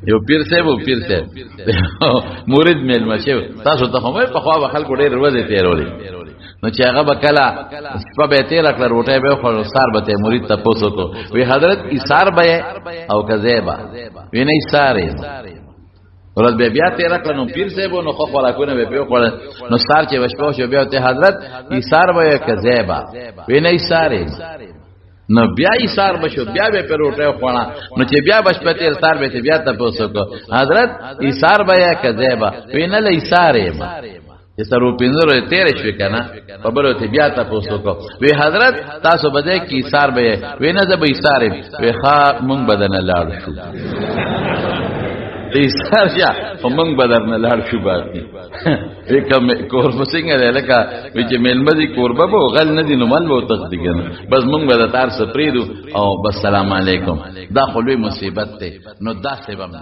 یو پیر صاحب او پیر صاحب مرید میلمه شو تاسو ته هم په خوا خلکو ډېر ورځې تیرولې نو چې هغه به کله شپه به تیر کړه روټۍ به خو سار به ته مرید ته پوسو کو وی حضرت ایثار به او کذیبا وی نه ایثار ورځ به بیا تیر کړه نو پیر صاحب نو خو خوراکونه به په خور نو سار چې وشپو شو بیا ته حضرت ایثار به کذیبا وی نه ایثار نو بیا ایثار بشو بیا به پر روټه خوړه نو چې بیا بش په تیر سار به ته بیا ته پوسو کو حضرت ایثار به کذیبا وی نه ایثار ما چې سرو پینځره تیر شو کنه په بل ته بیا ته پوسو کو وی حضرت تاسو بده کی ایثار به وی نه زه به ایثار وی ښا مونږ بدن لاړ شو ایثار یا مونږ بدن لاړ شو باندې کوم کوربه څنګه لکه چې ملمدي کوربه به غل نه دي نو مل به تخدیګنه بس مونږ به تار سپریدو او بس سلام علیکم دا خو لوی مصیبت ته نو دا سبب نه